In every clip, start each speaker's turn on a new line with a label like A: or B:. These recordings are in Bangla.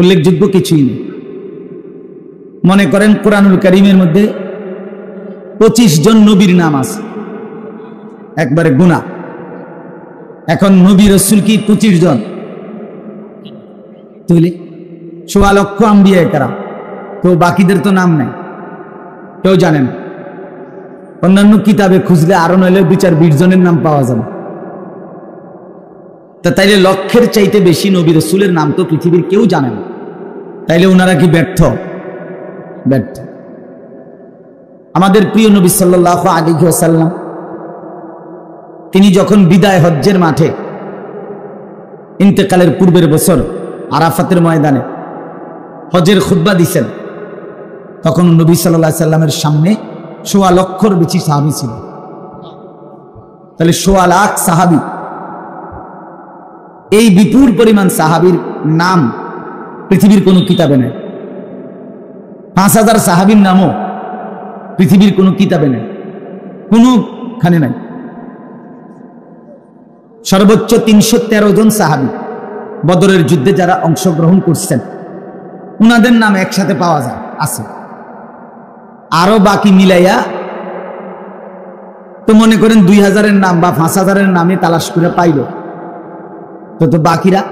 A: উল্লেখযোগ্য কিছুই নেই। মনে করেন কোরআনুল কারীমের মধ্যে 25 জন নবীর নাম আছে, একবারে গুনাহ। এখন নবী রাসূল কি 25 জন? তাহলে 1.25 লক্ষ আম্বিয়া কেরাম, তো বাকিদের তো নাম নাই, কেউ জানে না। অন্যান্য কিতাবে খুঁজলে আরো নইলে 2-4-20 জনের নাম পাওয়া যাবে। তা তাইলে লক্ষের চাইতে বেশি নবী রাসূলের নাম তো পৃথিবীর কেউ জানে না। তাইলে ওনারা কি ব্যর্থ? ব্যর্থ। আমাদের প্রিয় নবী সাল্লাল্লাহু আলাইহি ওয়াসাল্লাম তিনি যখন বিদায় হজ্জের মাঠে ইন্তেকালের পূর্বের বছর আরাফাতের ময়দানে হজের খুতবা দিছেন, তখন নবী সাল্লাল্লাহু আলাইহি সাল্লামের সামনে 1.25 লক্ষর বেশি সাহাবী ছিল। তাহলে 1.25 লাখ সাহাবী, এই বিপুল পরিমাণ সাহাবীর নাম পৃথিবীর কোনো কিতাবে নেই। 5000 সাহাবীর নামও পৃথিবীর কোনো কিতাবে নেই, কোনোখানে নাই। সর্বোচ্চ 313 জন সাহাবী বদরের যুদ্ধে যারা অংশগ্রহণ করছেন উনাদের নাম একসাথে পাওয়া যায়, আছে। আরো বাকি মিলাইয়া তো মনে করেন 2000-এর নাম বা 5000-এর নামে তালাশ করে পাইল, তো বাকিরা,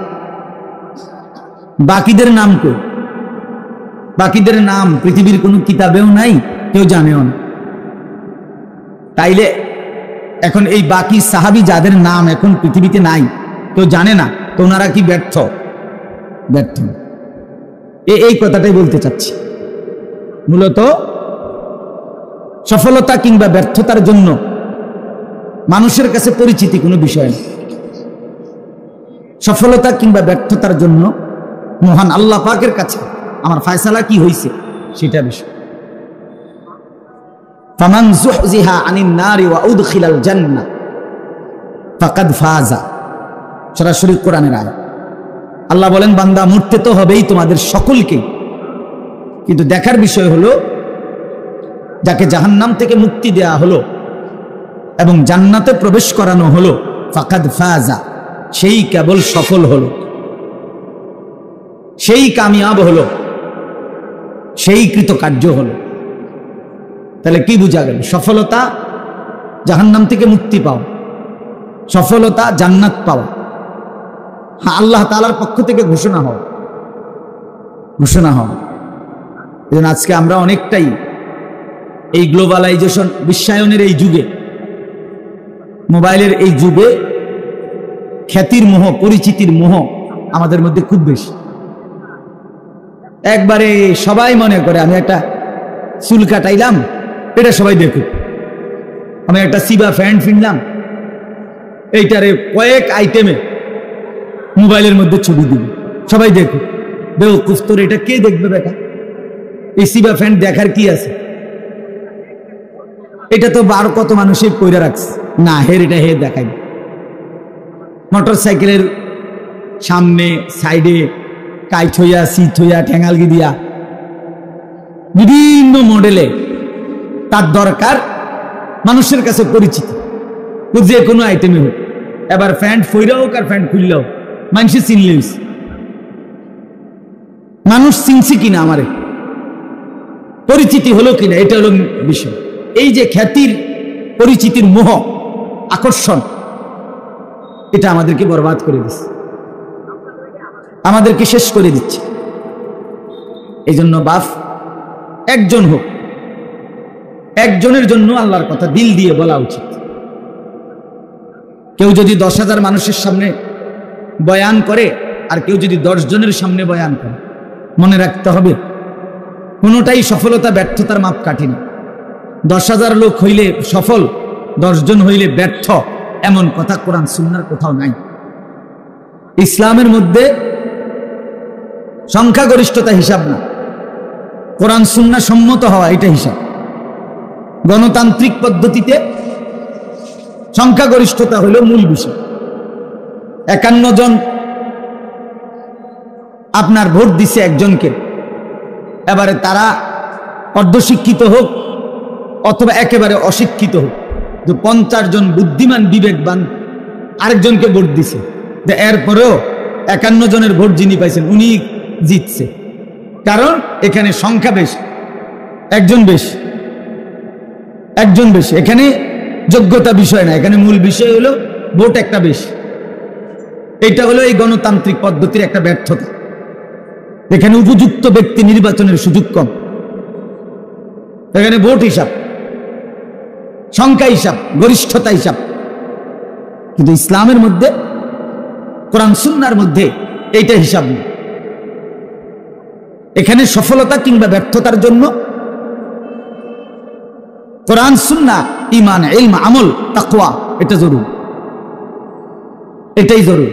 A: বাকিদের নাম কই? বাকিদের নাম পৃথিবীর কোনো কিতাবেও নাই, কেউ জানেও না। তাইলে এখন এই বাকি সাহাবী যাদের নাম এখন পৃথিবীতে নাই, কেউ জানে না, তো ওনারা কি ব্যর্থ? ব্যর্থ। এই কথাটাই বলতে চাচ্ছি। মূলত সফলতা কিংবা ব্যর্থতার জন্য মানুষের কাছে পরিচিতি কোনো বিষয় না। সফলতা কিংবা ব্যর্থতার জন্য মহান আল্লাহ পাকের কাছে আমার ফয়সালা কি হয়েছে সেটা বিষয়। ফামান যুহজিহা আনিন নারি ওয়া উদখিলাল জান্নাহ ফাকাদ ফাজা, সরাসরি কোরআনের আয়াত। আল্লাহ বলেন, বান্দা মরতে তো হবেই তোমাদের সকলকে, কিন্তু দেখার বিষয় হলো যাকে জাহান্নাম থেকে মুক্তি দেয়া হলো এবং জান্নাতে প্রবেশ করানো হলো, ফাকাদ ফাজা, সেই কেবল সফল হলো, সেই কামিয়াব হলো, সেই কৃতকার্য হলো। তাহলে কি বোঝা গেল? সফলতা জাহান্নাম থেকে মুক্তি পাওয়া, সফলতা জান্নাত পাওয়া, হ্যাঁ, আল্লাহ তাআলার পক্ষ থেকে ঘোষণা হওয়া। এজন্য আজকে আমরা অনেকটাই এই গ্লোবালাইজেশন, বিশ্বায়নের এই যুগে, মোবাইলের এই যুগে খ্যাতির মোহ, পরিচিতির মোহ আমাদের মধ্যে খুব বেশি। একবারে সবাই মনে করে আমি একটা চুল কাটাইলাম, এটা সবাই দেখুক। আমি একটা সিবা প্যান্ট কিনলাম, এইটারে কয়েক আইটেমে মোবাইলের মধ্যে ছবি দিব, সবাই দেখুক। বেওকুফ, তোর এটা কে দেখবে বেটা? এই সিবা প্যান্ট দেখার কি আছে? এটা তো বার কত মানুষের কইরা রাখছে, না হের এটা হে দেখাই। মোটর সাইকেলের সামনে সাইডে কাইট হইয়া, সিট হইয়া, ঠেঙ্গালগি দিয়া বিভিন্ন মডেলে তার দরকার মানুষের কাছে পরিচিত, যে কোনো আইটেমে হোক। এবার প্যান্ট ফইরা হোক আর প্যান্ট খুললেও মানুষে চিনলে, মানুষ চিনছি কিনা, আমারে পরিচিতি হলো কিনা, এটা হলো বিষয়। এই যে খ্যাতির, পরিচিতির মোহ, আকর্ষণ, এটা আমাদেরকে বরবাদ করে দিচ্ছে, আমাদেরকে শেষ করে দিচ্ছে। এই জন্য বাপ একজন হোক, একজনের জন্য আল্লাহর কথা দিল দিয়ে বলা উচিত। কেউ যদি 10,000 মানুষের সামনে বয়ান করে আর কেউ যদি 10 জনের সামনে বয়ান করে, মনে রাখতে হবে কোনোটাই সফলতা ব্যর্থতার মাপকাঠি না। 10,000 লোক হইলে সফল, 10 জন হইলে ব্যর্থ, এমন কথা কোরআন সুন্নাহর কোথাও নাই। ইসলামের মধ্যে সংখ্যাগরিষ্ঠতা হিসাব না, কোরআন সুন্নাহ সম্মত হওয়া এটা হিসাব। গণতান্ত্রিক পদ্ধতিতে সংখ্যাগরিষ্ঠতা হলো মূল বিষয়। 51 জন আপনার ভোট দিছে একজনকে, এবারে তারা অর্ধশিক্ষিত হোক অথবা একেবারে অশিক্ষিত হোক, যে 50 জন বুদ্ধিমান বিবেকবান আরেকজনকে ভোট দিছে, এরপরেও 51 জনের ভোট যিনি পাইছেন উনি জিতছে, কারণ এখানে সংখ্যা বেশি, একজন বেশি। এখানে যোগ্যতা বিষয় না, এখানে মূল বিষয় হলো ভোট একটা বেশি। এটা হলো এই গণতান্ত্রিক পদ্ধতির একটা ব্যর্থতা। এখানে উপযুক্ত ব্যক্তি নির্বাচনের সুযোগ কম, এখানে ভোট হিসাব, সংখ্যা হিসাব, গরিষ্ঠতা হিসাব। কিন্তু ইসলামের মধ্যে, কোরআন সুন্নাহর মধ্যে এইটা হিসাব নেই। এখানে সফলতা কিংবা ব্যর্থতার জন্য কোরআন সুন্নাহ, ঈমান, ইলম, আমল, তাকওয়া এটা জরুরি, এটাই জরুরি।